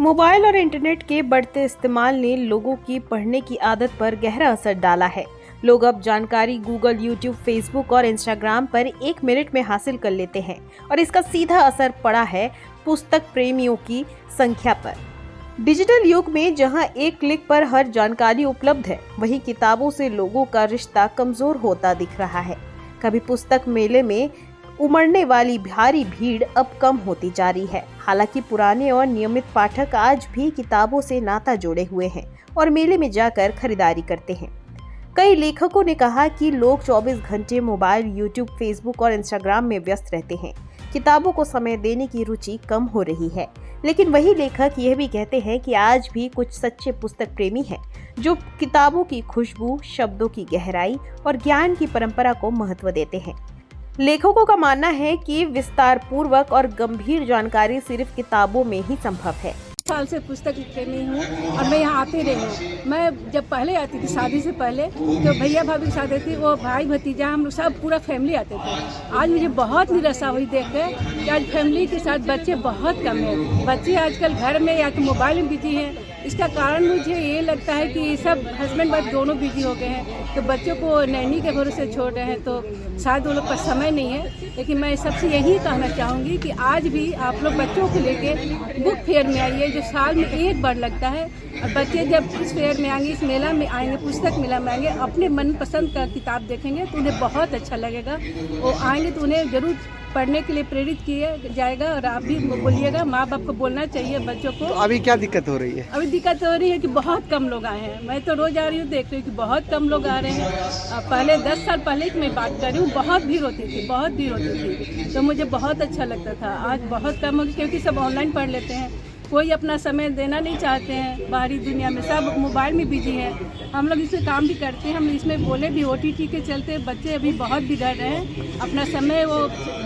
Mobile और internet के बढ़ते इस्तेमाल ने लोगों की पढ़ने की आदत पर गहरा असर डाला है। लोग अब जानकारी गूगल, यूट्यूब, फेसबुक और इंस्टाग्राम पर 1 मिनट में हासिल कर लेते हैं और इसका सीधा असर पड़ा है पुस्तक प्रेमियों की संख्या पर। डिजिटल युग में जहां एक क्लिक पर हर जानकारी उपलब्ध है, वहीं किताबों से लोगों का रिश्ता कमजोर होता दिख रहा है। कभी पुस्तक मेले में उमड़ने वाली भारी भीड़ अब कम होती जा रही है। हालांकि पुराने और नियमित पाठक आज भी किताबों से नाता जोड़े हुए हैं और मेले में जाकर खरीदारी करते हैं। कई लेखकों ने कहा कि लोग 24 घंटे मोबाइल, यूट्यूब, फेसबुक और इंस्टाग्राम में व्यस्त रहते हैं। किताबों को समय देने की रुचि कम हो रही है। लेकिन वही लेखक यह भी कहते हैं कि आज भी कुछ सच्चे पुस्तक प्रेमी हैं जो किताबों की खुशबू, शब्दों की गहराई और ज्ञान की परंपरा को महत्व देते हैं। लेखकों का मानना है कि विस्तार पूर्वक और गंभीर जानकारी सिर्फ किताबों में ही संभव है। साल से पुस्तक प्रेमी हूँ और मैं यहाँ आती रही हूँ। मैं जब पहले आती थी, शादी से पहले, तो भैया भाभी के साथ आती थी, वो भाई भतीजा, हम सब पूरा फैमिली आते थे। आज मुझे बहुत निराशा हुई देख कर कि आज फैमिली के साथ बच्चे बहुत कम हैं। बच्चे आजकल घर में या तो मोबाइल में बिजी हैं। इसका कारण मुझे ये लगता है कि सब हस्बैंड वाइफ दोनों बिजी हो गए हैं, तो बच्चों को नैनी के भरोसे छोड़ रहे हैं, तो शायद वो लोग पर समय नहीं है। लेकिन मैं सबसे यही कहना चाहूँगी कि आज भी आप लोग बच्चों को लेके बुक फेयर में आइए, जो साल में एक बार लगता है। और बच्चे जब इस फेयर में आएंगे, इस मेला में आएंगे, पुस्तक मेला में आएंगे, अपने मनपसंद का किताब देखेंगे तो उन्हें बहुत अच्छा लगेगा। वो आएंगे तो उन्हें जरूर पढ़ने के लिए प्रेरित किया जाएगा। और आप भी बोलिएगा, माँ बाप को बोलना चाहिए बच्चों को। तो अभी क्या दिक्कत हो रही है? अभी दिक्कत हो रही है कि बहुत कम लोग आए हैं। मैं तो रोज आ रही हूँ, देख रही हूँ कि बहुत कम लोग आ रहे हैं। पहले 10 साल पहले की मैं बात कर रही हूँ, बहुत भीड़ होती थी, बहुत भीड़ होती थी, तो मुझे बहुत अच्छा लगता था। आज बहुत कम हो गई क्योंकि सब ऑनलाइन पढ़ लेते हैं। कोई अपना समय देना नहीं चाहते हैं बाहरी दुनिया में, सब मोबाइल में बिजी हैं। हम लोग इसमें काम भी करते हैं, हम इसमें बोले भी OTT के चलते बच्चे अभी बहुत बिगड़ रहे हैं। अपना समय वो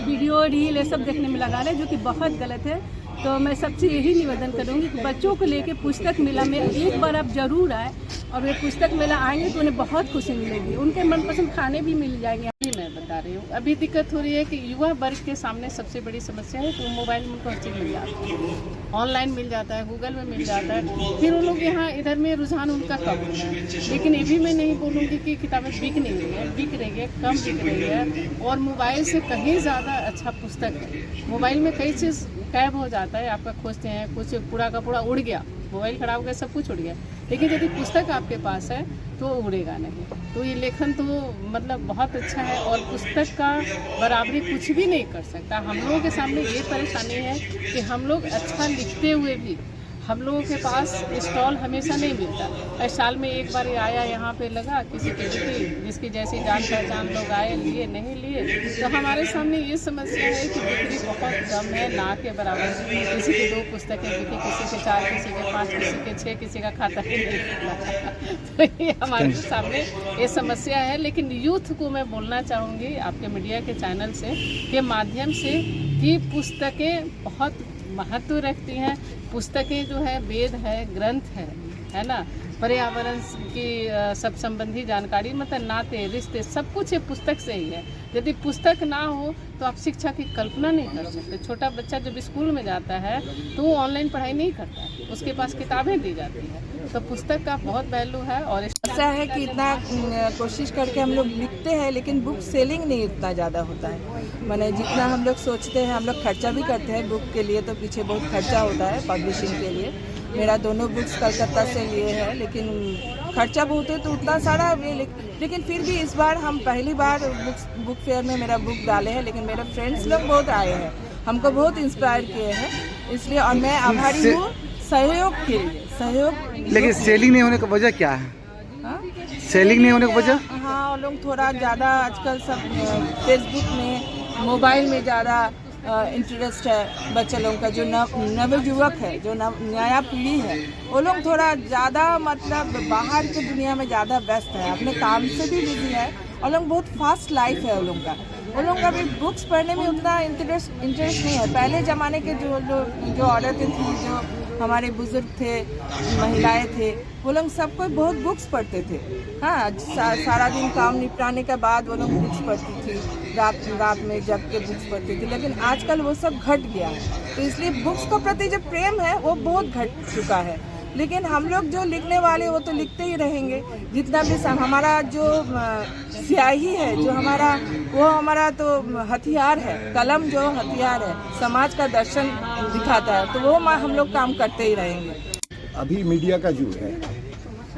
वीडियो, रील ये सब देखने में लगा रहे हैं, जो कि बहुत गलत है। तो मैं सबसे यही निवेदन करूँगी कि बच्चों को लेके पुस्तक मेला में एक बार आप जरूर आए, और वे पुस्तक मेला आएंगे तो उन्हें बहुत खुशी मिलेगी, उनके मनपसंद खाने भी मिल जाएंगे। मैं बता रही हूँ, अभी दिक्कत हो रही है कि युवा वर्ग के सामने सबसे बड़ी समस्या है कि मोबाइल में उनको हर चीज़ मिल जाती है, ऑनलाइन मिल जाता है, गूगल में मिल जाता है, फिर वो लोग यहाँ इधर में रुझान उनका कम होता है। लेकिन ये भी मैं नहीं बोलूँगी कि किताबें बिक नहीं रही है, बिक रही है, कम बिक रही है, और मोबाइल से कहीं ज़्यादा अच्छा पुस्तक है। मोबाइल में कई चीज़ गायब हो जाता है, आपका खोजते हैं, कुछ पूरा का पूरा उड़ गया, मोबाइल खराब हो गया, सब कुछ उड़ गया। लेकिन यदि पुस्तक आपके पास है तो उड़ेगा नहीं। तो ये लेखन तो मतलब बहुत अच्छा है, और पुस्तक का बराबरी कुछ भी नहीं कर सकता। हम लोगों के सामने ये परेशानी है कि हम लोग अच्छा लिखते हुए भी हम लोगों के पास स्टॉल हमेशा नहीं मिलता। साल में एक बार आया, यहाँ पे लगा, किसी की बिक्री, जिसकी जैसी जान पहचान लोग आए, लिए नहीं लिए। तो हमारे सामने ये समस्या है कि बिक्री बहुत कम है, ना के बराबर। किसी की 2 पुस्तकें बिकी, किसी के 4, किसी के 5, किसी के 6, किसी का खाता ही नहीं खुला। तो ये हमारे सामने ये समस्या है। लेकिन यूथ को मैं बोलना चाहूँगी आपके मीडिया के चैनल से के माध्यम से कि पुस्तकें बहुत महत्व रखती हैं। पुस्तकें जो है वेद है, ग्रंथ है ना, पर्यावरण की सब संबंधी जानकारी, मतलब नाते रिश्ते सब कुछ ये पुस्तक से ही है। यदि पुस्तक ना हो तो आप शिक्षा की कल्पना नहीं कर सकते। छोटा बच्चा जब स्कूल में जाता है तो वो ऑनलाइन पढ़ाई नहीं करता है, उसके पास किताबें दी जाती हैं। तो पुस्तक का बहुत वैल्यू है। और ऐसा है कि इतना कोशिश करके हम लोग लिखते हैं, लेकिन बुक सेलिंग नहीं उतना ज़्यादा होता है। मैंने जितना हम लोग सोचते हैं, हम लोग खर्चा भी करते हैं बुक के लिए, तो पीछे बहुत खर्चा होता है पब्लिशिंग के लिए। मेरा दोनों बुक्स कलकत्ता से लिए हैं, लेकिन खर्चा बहुत है तो उतना सारा लेकिन फिर भी इस बार हम पहली बार बुक फेयर में मेरा बुक डाले हैं। लेकिन मेरे फ्रेंड्स लोग बहुत आए हैं, हमको बहुत इंस्पायर किए हैं, इसलिए। और मैं आभारी हूँ सहयोग के लिए, सहयोग। लेकिन सेलिंग नहीं होने का वजह क्या है? सेलिंग नहीं होने की वजह? हाँ, लोग थोड़ा ज़्यादा आजकल सब फेसबुक में, मोबाइल में ज़्यादा इंटरेस्ट है बच्चे लोगों का। जो नवयुवक है, जो नया पीढ़ी है, वो लोग थोड़ा ज़्यादा मतलब बाहर की दुनिया में ज़्यादा व्यस्त है, अपने काम से भी बिजी है, और लोग बहुत फास्ट लाइफ है उन लोगों का। वो लोग अभी बुक्स पढ़ने में उतना इंटरेस्ट नहीं है। पहले ज़माने के जो औरतें थी, जो हमारे बुजुर्ग थे, महिलाएं थे, वो लोग सब कोई बहुत बुक्स पढ़ते थे। हाँ, सारा दिन काम निपटाने के बाद वो लोग बुक्स पढ़ती थी, रात में जग के बुक्स पढ़ती थी। लेकिन आजकल वो सब घट गया है, तो इसलिए बुक्स के प्रति जो प्रेम है वो बहुत घट चुका है। लेकिन हम लोग जो लिखने वाले वो तो लिखते ही रहेंगे। जितना भी हमारा जो स्याही है, जो हमारा तो हथियार है, कलम जो हथियार है, समाज का दर्शन दिखाता है, तो वो हम लोग काम करते ही रहेंगे। अभी मीडिया का युग है।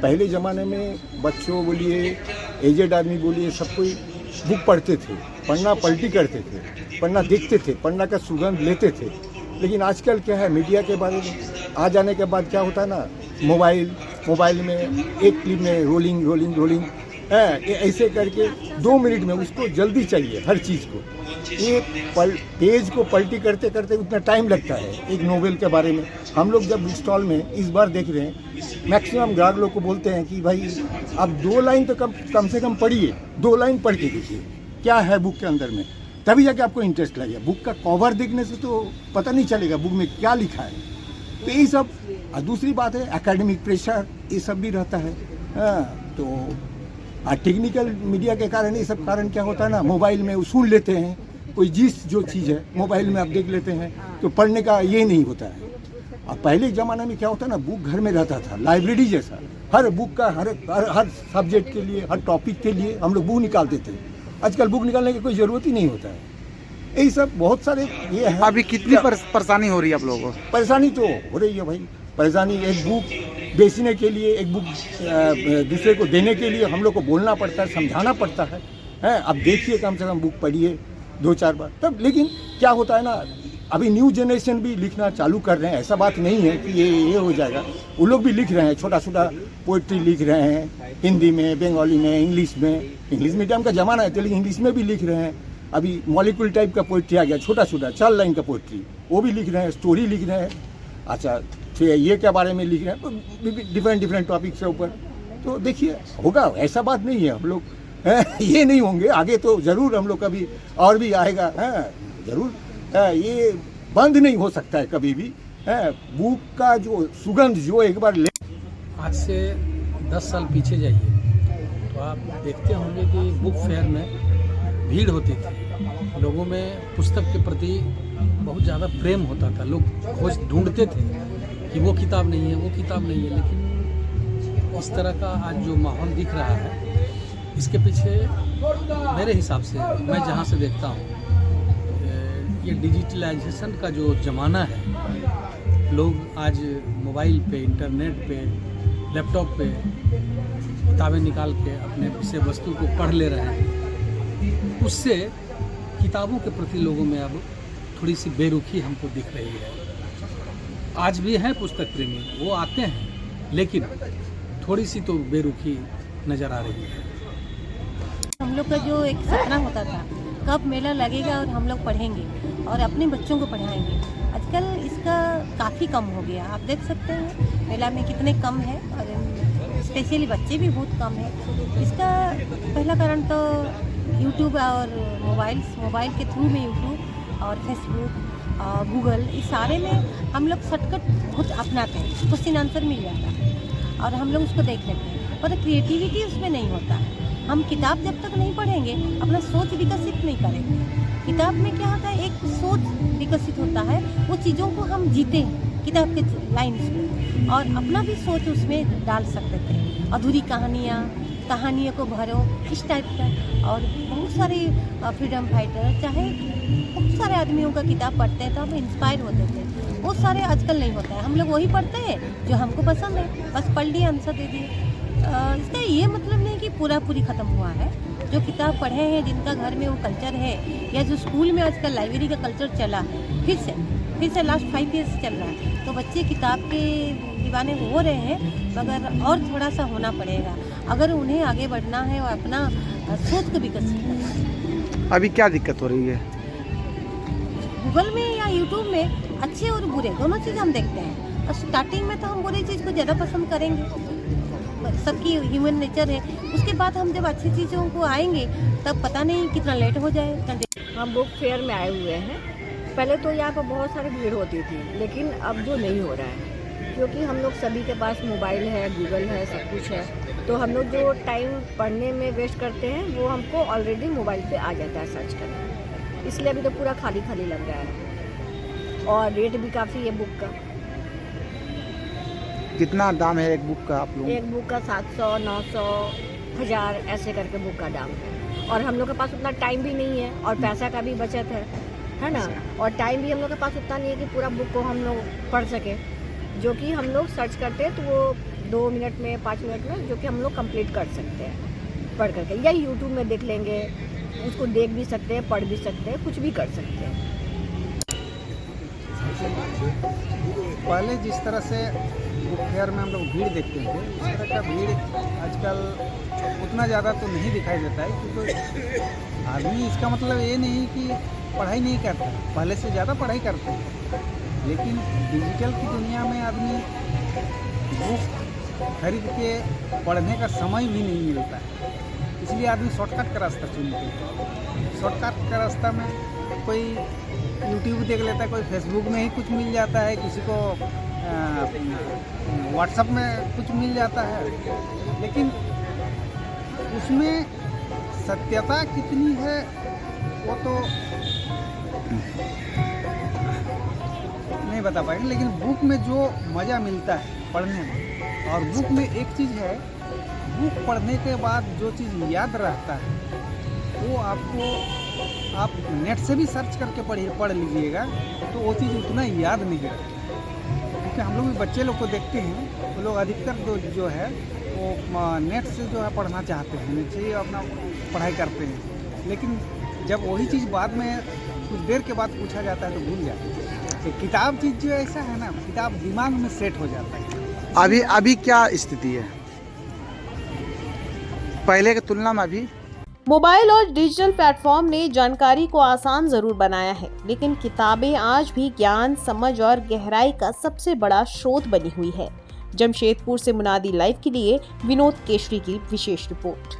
पहले ज़माने में बच्चों बोलिए, एजेड आदमी बोलिए, सब कोई बुक पढ़ते थे, पढ़ना पलटी करते थे, पढ़ना देखते थे, पढ़ना का सुगंध लेते थे। लेकिन आजकल क्या है, मीडिया के बारे में आ जाने के बाद क्या होता है ना, मोबाइल में एक क्लिप में रोलिंग ऐसे करके 2 मिनट में उसको जल्दी चाहिए हर चीज़ को। एक पेज को पलटी करते करते उतना टाइम लगता है। एक नोवेल के बारे में हम लोग जब बुक स्टॉल में इस बार देख रहे हैं, मैक्सिमम ग्राहक लोग को बोलते हैं कि भाई आप 2 लाइन तो कम से कम पढ़िए, 2 लाइन पढ़ के देखिए क्या है बुक के अंदर में, तभी जाके आपको इंटरेस्ट लगेगा। बुक का कवर देखने से तो पता नहीं चलेगा बुक में क्या लिखा है। तो यही सब। और दूसरी बात है, एकेडमिक प्रेशर ये सब भी रहता है। तो टेक्निकल मीडिया के कारण ये सब कारण क्या होता है ना, मोबाइल में सुन लेते हैं कोई जो चीज़ है मोबाइल में आप देख लेते हैं, तो पढ़ने का ये नहीं होता है। अब पहले ज़माने में क्या होता ना, बुक घर में रहता था, लाइब्रेरी जैसा। हर बुक का हर सब्जेक्ट के लिए, हर टॉपिक के लिए हम लोग बुक निकालते थे। आजकल बुक निकालने की कोई ज़रूरत ही नहीं होता है। यही सब बहुत सारे ये है। अभी कितनी परेशानी हो रही है आप लोगों को? परेशानी तो हो रही है भाई। परेशानी, एक बुक बेचने के लिए, एक बुक दूसरे को देने के लिए हम लोग को बोलना पड़ता है, समझाना पड़ता है। अब देखिए, कम से कम बुक पढ़िए 2-4 बार तब। लेकिन क्या होता है ना, अभी न्यू जनरेशन भी लिखना चालू कर रहे हैं। ऐसा बात नहीं है कि ये हो जाएगा। वो लोग भी लिख रहे हैं, छोटा पोइट्री लिख रहे हैं, हिंदी में, बंगाली में, इंग्लिश में। इंग्लिश मीडियम का ज़माना है तो लेकिन इंग्लिश में भी लिख रहे हैं। अभी मॉलिक्यूल टाइप का पोइट्री आ गया, छोटा 4 लाइन का पोइट्री, वो भी लिख रहे हैं, स्टोरी लिख रहे हैं। अच्छा, फिर ये क्या बारे में लिख रहे हैं, डिफरेंट टॉपिक के ऊपर। तो देखिए, होगा, ऐसा बात नहीं है। हम लोग ये नहीं होंगे, आगे तो ज़रूर हम लोग कभी और भी आएगा। ज़रूर ये बंद नहीं हो सकता है कभी भी। बुक का जो सुगंध जो एक बार ले। आज से 10 साल पीछे जाइए तो आप देखते होंगे कि बुक फेयर में भीड़ होती थी, लोगों में पुस्तक के प्रति बहुत ज़्यादा प्रेम होता था। लोग ढूंढते थे कि वो किताब नहीं है, वो किताब नहीं है। लेकिन इस तरह का आज जो माहौल दिख रहा है, इसके पीछे मेरे हिसाब से, मैं जहाँ से देखता हूँ, ये डिजिटलाइजेशन का जो ज़माना है, लोग आज मोबाइल पे, इंटरनेट पे, लैपटॉप पे किताबें निकाल के अपने विषय वस्तु को पढ़ ले रहे हैं। उससे किताबों के प्रति लोगों में अब थोड़ी सी बेरुखी हमको दिख रही है। आज भी हैं पुस्तक प्रेमी, वो आते हैं, लेकिन थोड़ी सी तो बेरुखी नज़र आ रही है। हम लोग का जो एक सपना होता था, कब मेला लगेगा और हम लोग पढ़ेंगे और अपने बच्चों को पढ़ाएंगे, आजकल इसका काफ़ी कम हो गया। आप देख सकते हैं मेला में कितने कम है, और स्पेशली बच्चे भी बहुत कम है। इसका पहला कारण तो यूट्यूब और मोबाइल के थ्रू में, यूट्यूब और फेसबुक और गूगल, इस सारे में हम लोग शॉर्टकट बहुत अपनाते हैं। क्वेश्चन आंसर मिल जाता है और हम लोग उसको देख लेते हैं, पर क्रिएटिविटी उसमें नहीं होता है। हम किताब जब तक नहीं पढ़ेंगे, अपना सोच विकसित नहीं करेंगे। किताब में क्या होता है, एक सोच विकसित होता है, वो चीज़ों को हम जीते हैं किताब के लाइन्स में, और अपना भी सोच उसमें डाल सकते थे। अधूरी कहानियों को भरो, इस टाइप का। और बहुत सारे फ्रीडम फाइटर, चाहे बहुत सारे आदमियों का किताब पढ़ते हैं तो हम इंस्पायर होते थे। वो सारे आजकल नहीं होता है। हम लोग वही पढ़ते हैं जो हमको पसंद है, बस पढ़ लिए, आंसर दे दिए। इसका ये मतलब नहीं कि पूरी ख़त्म हुआ है। जो किताब पढ़े हैं, जिनका घर में वो कल्चर है, या जो स्कूल में आजकल लाइब्रेरी का कल्चर चला फिर से लास्ट 5 ईयर्स चल रहा है, तो बच्चे किताब के दीवाने हो रहे हैं, मगर और थोड़ा सा होना पड़ेगा अगर उन्हें आगे बढ़ना है और अपना सोच को विकसित करना है। अभी क्या दिक्कत हो रही है? गूगल में या यूट्यूब में अच्छे और बुरे दोनों चीज़ हम देखते हैं, और स्टार्टिंग में तो हम बुरी चीज़ को ज़्यादा पसंद करेंगे। सबकी ह्यूमन नेचर है। उसके बाद हम जब अच्छी चीज़ों को आएंगे तब पता नहीं कितना लेट हो जाए, कितना हम बुक फेयर में आए हुए हैं। पहले तो यहाँ पर बहुत सारी भीड़ होती थी, लेकिन अब जो नहीं हो रहा है, क्योंकि हम लोग सभी के पास मोबाइल है, गूगल है, सब कुछ है, तो हम लोग जो टाइम पढ़ने में वेस्ट करते हैं वो हमको ऑलरेडी मोबाइल पे आ जाता है सर्च करना। इसलिए अभी तो पूरा खाली खाली लग रहा है और रेट भी काफ़ी है बुक का। कितना दाम है एक बुक का आप लोग? एक बुक का 700, 900, 1000 ऐसे करके बुक का दाम है। और हम लोग के पास उतना टाइम भी नहीं है और पैसा का भी बचत है ना। और टाइम भी हम लोग के पास उतना नहीं है कि पूरा बुक को हम लोग पढ़ सके। जो कि हम लोग सर्च करते हैं तो वो 2 मिनट में, 5 मिनट में जो कि हम लोग कंप्लीट कर सकते हैं पढ़ करके, या यूट्यूब में देख लेंगे, उसको देख भी सकते हैं, पढ़ भी सकते हैं, कुछ भी कर सकते हैं। पहले जिस तरह से बुक फेयर में हम लोग भीड़ देखते थे, इस तरह का भीड़ आजकल उतना ज़्यादा तो नहीं दिखाई देता है, क्योंकि आदमी, इसका मतलब ये नहीं कि पढ़ाई नहीं करता, पहले से ज़्यादा पढ़ाई करते हैं, लेकिन डिजिटल की दुनिया में आदमी बुक खरीद के पढ़ने का समय भी नहीं मिलता है, इसलिए आदमी शॉर्टकट का रास्ता चुनते हैं। शॉर्टकट का रास्ता में कोई यूट्यूब देख लेता है, कोई फेसबुक में ही कुछ मिल जाता है, किसी को व्हाट्सएप में कुछ मिल जाता है, लेकिन उसमें सत्यता कितनी है वो तो नहीं बता पाएंगे। लेकिन बुक में जो मज़ा मिलता है पढ़ने में, और बुक में एक चीज़ है, बुक पढ़ने के बाद जो चीज़ याद रहता है वो आपको, आप नेट से भी सर्च करके पढ़ लीजिएगा तो वो चीज़ उतना याद नहीं रहती। क्योंकि हम लोग भी बच्चे लोग को देखते हैं, वो लोग अधिकतर जो है वो नेट से जो है पढ़ना चाहते हैं, नेट से ही अपना पढ़ाई करते हैं, लेकिन जब वही चीज़ बाद में कुछ देर के बाद पूछा जाता है तो भूल जाते हैं। तो किताब चीज़ जो ऐसा है ना, किताब दिमाग में सेट हो जाता है। अभी क्या स्थिति है पहले की तुलना में? अभी मोबाइल और डिजिटल प्लेटफॉर्म ने जानकारी को आसान जरूर बनाया है, लेकिन किताबें आज भी ज्ञान, समझ और गहराई का सबसे बड़ा स्रोत बनी हुई है। जमशेदपुर से मुनादी लाइव के लिए विनोद केशरी की विशेष रिपोर्ट।